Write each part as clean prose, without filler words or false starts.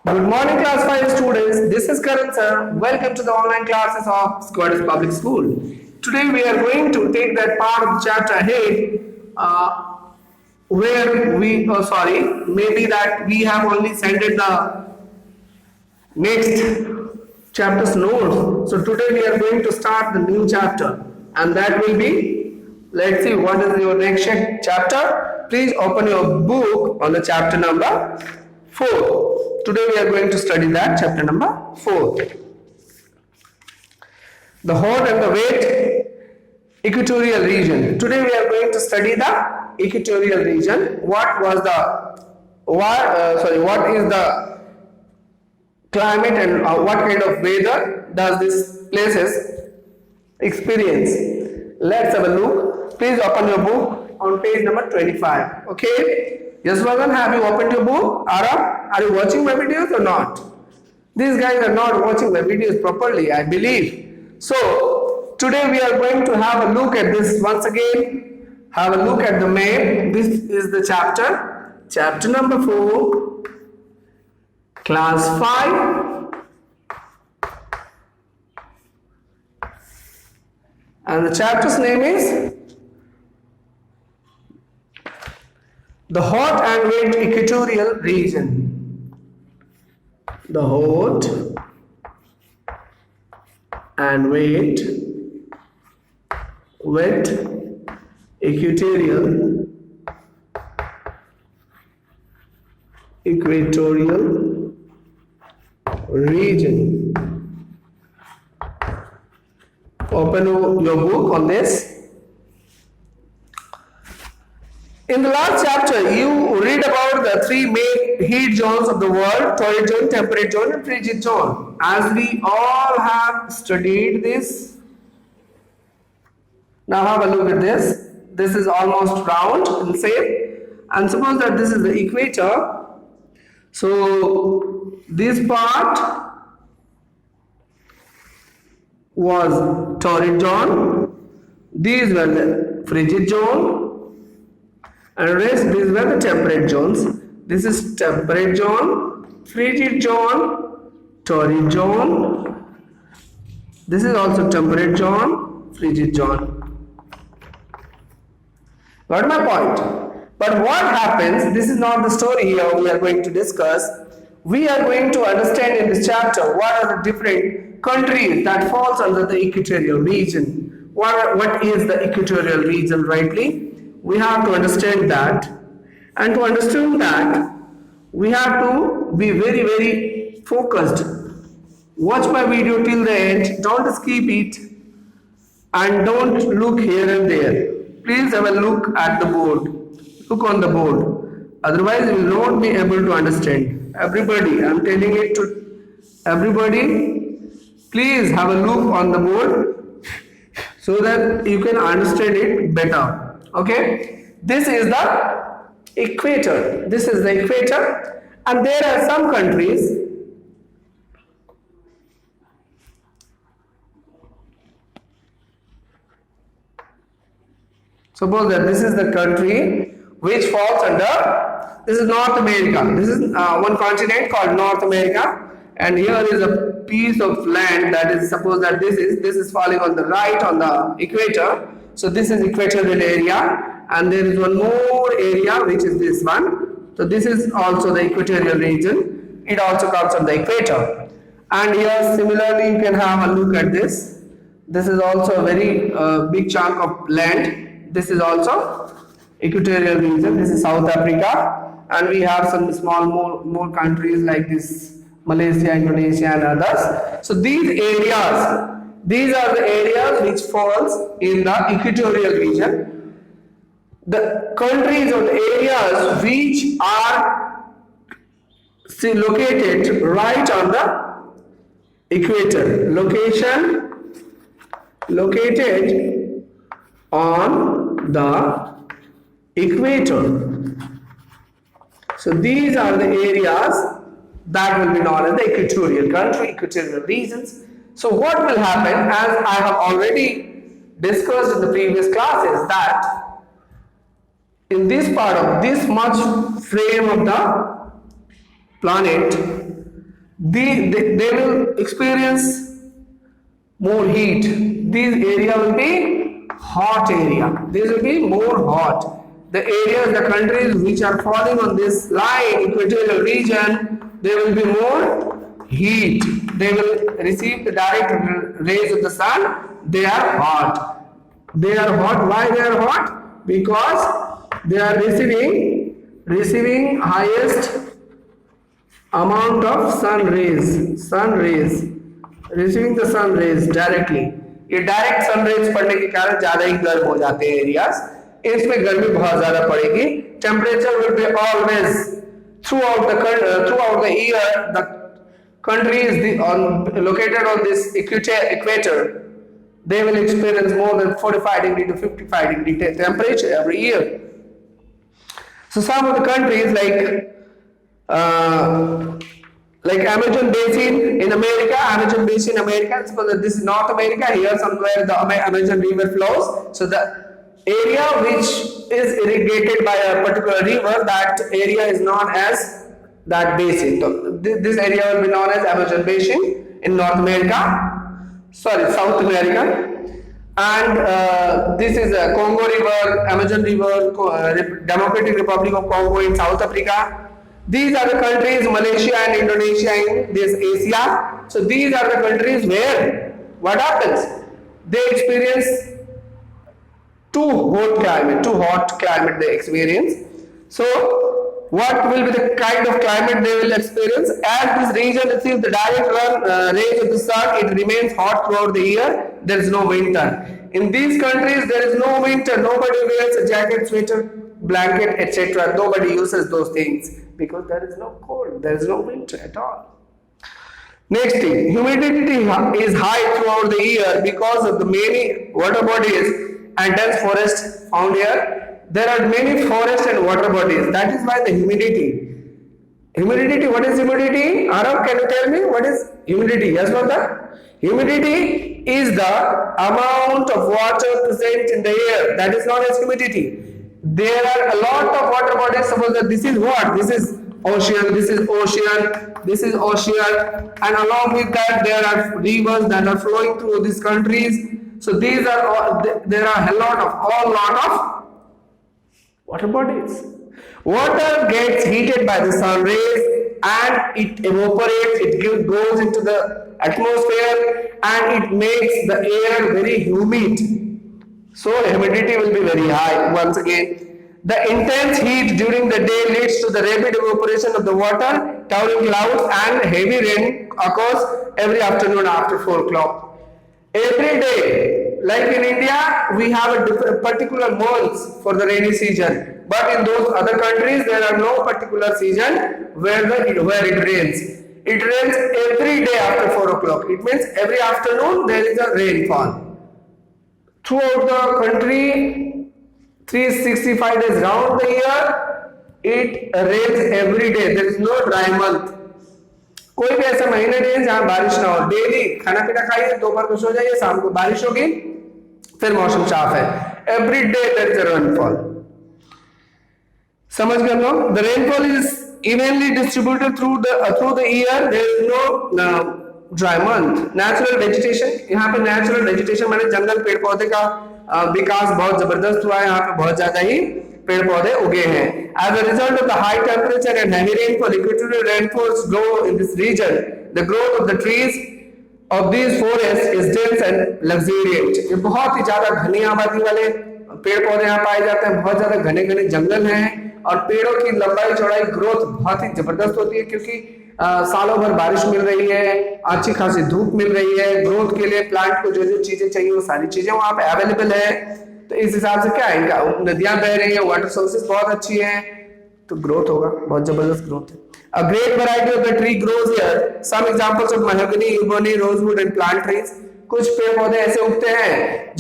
Good morning, class 5 students. This is Karan sir. Welcome to the online classes of Scottish Public School. Today we are going to take that part of the chapter ahead where maybe that we have only sent it the next chapter's notes. So today we are going to start the new chapter, and that will be, let's see what is your next chapter. Please open your book on the chapter number 4. Today we are going to study that chapter number 4. The hot and the wet equatorial region. Today we are going to study the equatorial region. What is the climate and what kind of weather does these places experience? Let's have a look. Please open your book on page number 25. Okay. Yes, Vagan, have you opened your book? Ara, are you watching my videos or not? These guys are not watching my videos properly, I believe. So, today we are going to have a look at this once again. Have a look at the map. This is the chapter number 4, class 5. And the chapter's name is the hot and wet equatorial region. The hot and wet equatorial region. Open your book on this. In the last chapter, you read about the 3 main heat zones of the world: torrid zone, temperate zone, and frigid zone. As we all have studied this, now have a look at this. This is almost round in shape, and suppose that this is the equator. So this part was torrid zone. These were the frigid zone. And rest, these were the temperate zones. This is temperate zone, frigid zone, torrid zone. This is also temperate zone, frigid zone. Got my point? But what happens, this is not the story here we are going to discuss. We are going to understand in this chapter what are the different countries that falls under the equatorial region. What is the equatorial region rightly? We have to understand that, and to understand that we have to be very, very focused. Watch my video till the end, don't skip it, and don't look here and there. Please have a look at the board, look on the board, otherwise you will not be able to understand. Everybody, I am telling it to everybody, please have a look on the board so that you can understand it better. Okay, this is the equator. This is the equator, and there are some countries suppose that this is the country which falls under, this is North America. This is one continent called North America, and here is a piece of land that is, suppose that this is falling on the right on the equator. So this is equatorial area, and there is one more area which is this one. So this is also the equatorial region. It also comes on the equator. And here similarly you can have a look at this. This is also a very big chunk of land. This is also equatorial region. This is South Africa, and we have some small more countries like this, Malaysia, Indonesia, and others. So these are the areas which falls in the equatorial region. The countries or the areas which are located right on the equator. Located on the equator. So these are the areas that will be known as the equatorial country, equatorial regions. So what will happen, as I have already discussed in the previous classes, that in this part of this much frame of the planet, they will experience more heat. This area will be hot area. This will be more hot. The areas, the countries which are falling on this line, equatorial region, they will be more heat. They will receive the direct rays of the sun. They are hot. They are hot. Why they are hot? Because they are receiving highest amount of sun rays, receiving the sun rays directly. ये direct sun rays पड़ने के कारण ज्यादा ही गर्म हो जाते हैं areas, इसमें गर्मी बहुत ज्यादा पड़ेगी. Temperature will be always throughout the year. The countries located on this equator, they will experience more than 45 degree to 55 degree temperature every year. So some of the countries like Amazon Basin in America, suppose that this is North America, here somewhere the Amazon River flows. So the area which is irrigated by a particular river, that area is known as that basin. So this area will be known as Amazon Basin in South America. And this is Congo River, Amazon River, Democratic Republic of Congo in South Africa. These are the countries, Malaysia and Indonesia in this Asia. So these are the countries where what happens? They experience too hot climate they experience. So what will be the kind of climate they will experience? As this region receives the direct rays of the sun, it remains hot throughout the year. There is no winter. In these countries, there is no winter. Nobody wears a jacket, sweater, blanket, etc. Nobody uses those things because there is no cold. There is no winter at all. Next thing, humidity is high throughout the year because of the many water bodies and dense forests found here. There are many forests and water bodies. That is why the humidity. What is humidity? Arav, can you tell me what is humidity? Yes, brother? Humidity is the amount of water present in the air. That is known as humidity. There are a lot of water bodies. Suppose that this is what? This is ocean, this is ocean, this is ocean, and along with that there are rivers that are flowing through these countries. So these are all, there are a lot of water bodies. Water gets heated by the sun rays and it evaporates, it goes into the atmosphere and it makes the air very humid. So humidity will be very high. Once again, the intense heat during the day leads to the rapid evaporation of the water, towering clouds and heavy rain occurs every afternoon after 4 o'clock. Every day, like in India, we have a particular months for the rainy season. But in those other countries, there are no particular season where it rains. It rains every day after 4 o'clock. It means every afternoon there is a rainfall. Throughout the country, 365 days round the year, it rains every day. There is no dry month. कोई भी ऐसा महीना नहीं है जहां बारिश ना हो. डेली खाना पीना खाइए, दोपहर को सो जाइए, शाम को बारिश होगी, फिर मौसम साफ है. Every day there is a rainfall. समझ गए लोग? The rainfall is evenly distributed through the year. There is no dry month. Natural vegetation, यहाँ पे natural vegetation माने जंगल पेड़ पौधे का विकास बहुत जबरदस्त हुआ है. यहाँ पे बहुत ज्यादा ही पेड़ पौधे उगे हैं. As a result of the high temperature and heavy rainfall, equatorial rainforests grow in this region. The growth of the trees of these forests is dense and luxuriant. ये बहुत ही ज्यादा घनी आबादी वाले पेड़ पौधे यहाँ पाए जाते हैं. बहुत ज्यादा घने घने जंगल हैं और पेड़ों की लंबाई चौड़ाई ग्रोथ बहुत ही जबरदस्त होती है क्योंकि सालों भर बारिश मिल रही है, अच्छी खासी धूप मिल रही है. ग्रोथ के लिए प्लांट को जो चीजें चाहिए वो सारी चीजें वहां पे अवेलेबल है. तो इस हिसाब से क्या है, इनका नदियां बह रही है, वाटर सोर्सेज बहुत अच्छी है, तो ग्रोथ होगा, बहुत जबरदस्त ग्रोथ है. A great variety of the tree grows here. Some examples of mahogany, ebony, rosewood and plant trees. कुछ पेड़ पौधे ऐसे उगते हैं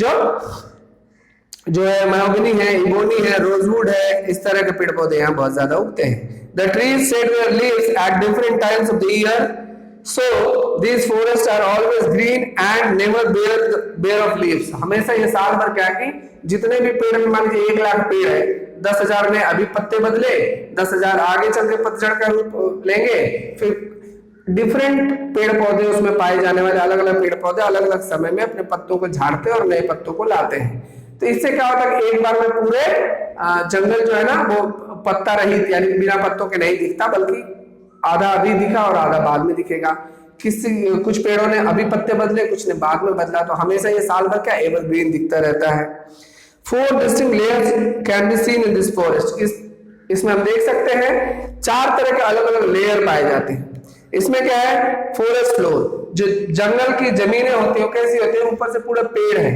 जो है mahogany है, ebony है, rosewood है, इस तरह के पेड़ पौधे यहाँ बहुत ज्यादा उगते हैं. The trees shed their leaves at different times of the year. So these forests are always green and never bare of leaves. हमेशा ये साल भर क्या कि जितने भी पेड़ में मान लीजिए 1 लाख पेड़ है, 10,000 में अभी पत्ते बदले, 10,000 आगे चल के पतझड़ का रूप लेंगे, फिर डिफरेंट पेड़ पौधे उसमें पाए जाने वाले अलग अलग पेड़ पौधे अलग अलग समय में अपने पत्तों को झाड़ते हैं और नए पत्तों को लाते हैं। तो इससे क्या होता है कि एक बार में पूरे जंगल जो है ना वो पत्ता रहित यानी बिना पत्तों के नहीं दिखता, बल्कि आधा अभी दिखा और आधा बाद में दिखेगा। कुछ पेड़ों ने अभी पत्ते बदले, कुछ ने बाद में बदला, तो हमेशा ये साल भर क्या एवरग्रीन दिखता रहता है। 4 distinct layers can be seen in this forest। इसमें हम देख सकते हैं 4 तरह के अलग अलग लेयर पाए जाते हैं। इसमें क्या है, फॉरेस्ट फ्लोर, जो जंगल की जमीनें होती है कैसी होती है, ऊपर से पूरा पेड़ है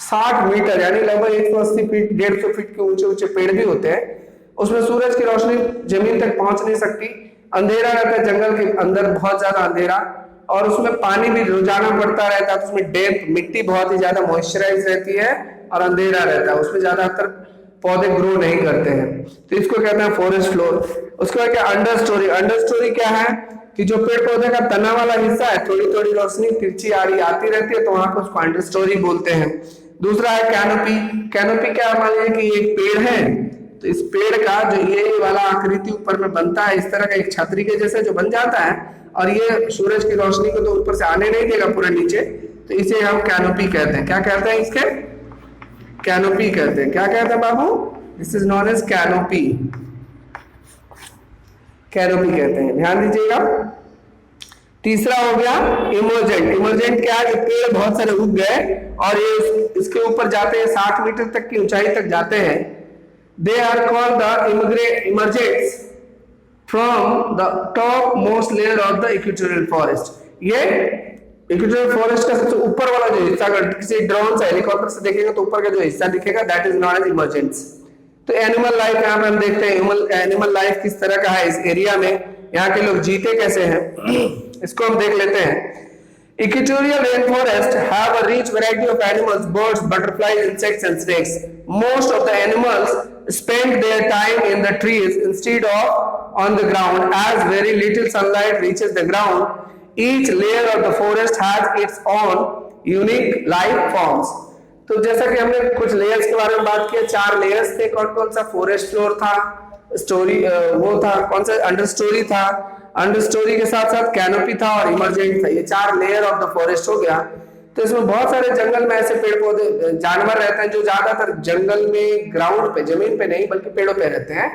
60 मीटर यानी लगभग 180 फीट 150 फीट के ऊंचे ऊंचे पेड़ भी होते हैं। उसमें सूरज की रोशनी जमीन तक पहुंच नहीं सकती, अंधेरा रहता है जंगल के अंदर, बहुत ज्यादा अंधेरा, और उसमें पानी भी रोजाना पड़ता रहता है। तो उसमें डेप्थ मिट्टी बहुत ही ज्यादा मॉइस्चराइज रहती है और अंधेरा रहता है, उसमें ज्यादातर पौधे ग्रो नहीं करते हैं। तो इसको कहते हैं फॉरेस्ट फ्लोर। उसके बाद क्या अंडर स्टोरी। अंडर स्टोरी क्या है कि जो पेड़ पौधे का तना वाला हिस्सा है, थोड़ी थोड़ी रोशनी तिरछी आड़ी आती रहती है, तो वहां पर उसको अंडर स्टोरी बोलते हैं। दूसरा है कैनोपी। कैनोपी क्या, मान लीजिए कि एक पेड़ है, तो इस पेड़ का जो ये वाला आकृति ऊपर में बनता है, इस तरह का एक छतरी के जैसे जो बन जाता है, और ये सूरज की रोशनी को तो ऊपर से आने नहीं देगा पूरा नीचे, तो इसे हम कैनोपी कहते हैं। क्या कहते हैं इसके? कैनोपी कहते हैं। क्या कहते हैं बाबू? This is known as canopy. Canopy कहते हैं, ध्यान दीजिएगा। तीसरा हो गया इमर्जेंट। इमर्जेंट क्या है, पेड़ बहुत सारे उग गए और ये इसके ऊपर जाते हैं, 60 मीटर तक की ऊंचाई तक जाते हैं। They are called the emergents from the top most layer of the equatorial forest. ये इक्वेटोरियल फॉरेस्ट का सबसे ऊपर वाला जो हिस्सा, अगर किसी ड्रोन से हेलीकॉप्टर से देखेंगे तो ऊपर का जो हिस्सा दिखेगा, दैट इज नॉन एज इमर्जेंट्स। तो एनिमल लाइफ यहाँ पे हम देखते हैं एनिमल लाइफ किस तरह का है इस एरिया में, यहाँ के लोग जीते कैसे हैं, इसको हम देख लेते हैं। Equatorial rainforest have a rich variety of animals, birds, butterflies, insects and snakes. Most of the animals spend their time in the trees instead of on the ground, as very little sunlight reaches the ground. Each layer of the forest has its own unique life forms. तो जैसा कि हमने कुछ layers के बारे में बात की, 4 लेयर्स थे। कौन कौन सा? फॉरेस्ट फ्लोर था, स्टोरी वो था, कौन सा अंडर स्टोरी था, अंडर स्टोरी के साथ साथ कैनोपी था और इमर्जेंट था। ये 4 लेयर ऑफ द फॉरेस्ट हो गया। तो इसमें बहुत सारे जंगल में ऐसे पेड़ पौधे जानवर रहते हैं जो ज्यादातर जंगल में ग्राउंड पे, जमीन पे नहीं बल्कि पेड़ों पे रहते हैं,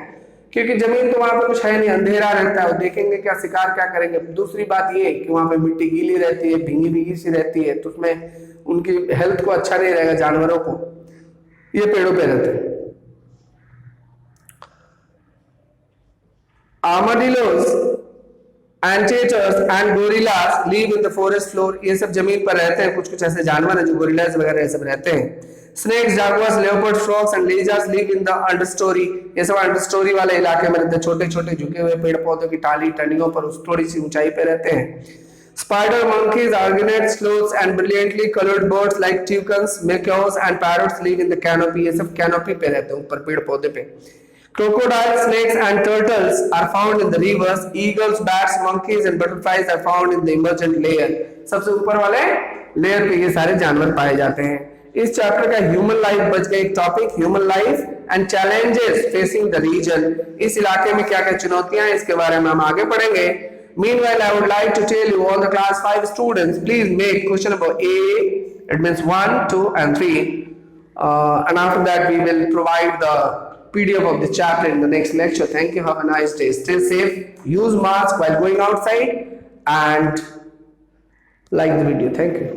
क्योंकि जमीन तो वहां पे कुछ है नहीं, अंधेरा रहता है, देखेंगे क्या, शिकार क्या करेंगे। दूसरी बात ये कि वहां पे मिट्टी गीली रहती है, भीगी भीगी सी रहती है, तो उसमें उनकी हेल्थ को अच्छा नहीं रहेगा जानवरों को, ये पेड़ों पे रहते हैं। Armadillos, anteaters and gorillas live in the forest floor. ये सब जमीन पर रहते हैं। कुछ कुछ ऐसे जानवर हैं जो गोरिल्लास वगैरह ये सब रहते हैं। Snakes, jaguars, leopards, frogs and lizards live in the understory. ये सब अंडरस्टोरी वाले इलाके में रहते हैं, छोटे छोटे झुके हुए पेड़ पौधों की टाली टहनियों पर उस थोड़ी सी ऊंचाई पे रहते हैं। Spider, monkeys, argonauts, sloths and brilliantly colored birds like toucans, macaws and parrots live in the canopy. ये सब canopy पे रहते हैं, ऊपर पेड़ पौधे पे। Crocodiles, snakes and turtles are found in the rivers. Eagles, bats, monkeys and butterflies are found in the emergent layer. सबसे ऊपर वाले लेयर पे ये सारे जानवर पाए जाते हैं। इस चैप्टर का ह्यूमन लाइफ बच गया एक topic, human life and challenges facing the region. इस इलाके में क्या क्या चुनौतियां हैं इसके बारे में हम आगे पढ़ेंगे। Meanwhile, I would like to tell you, all the class 5 students, please make question number A, it means 1, 2 and 3, and after that we will provide the PDF of the chapter in the next lecture. Thank you, have a nice day, stay safe, use mask while going outside and like the video. Thank you.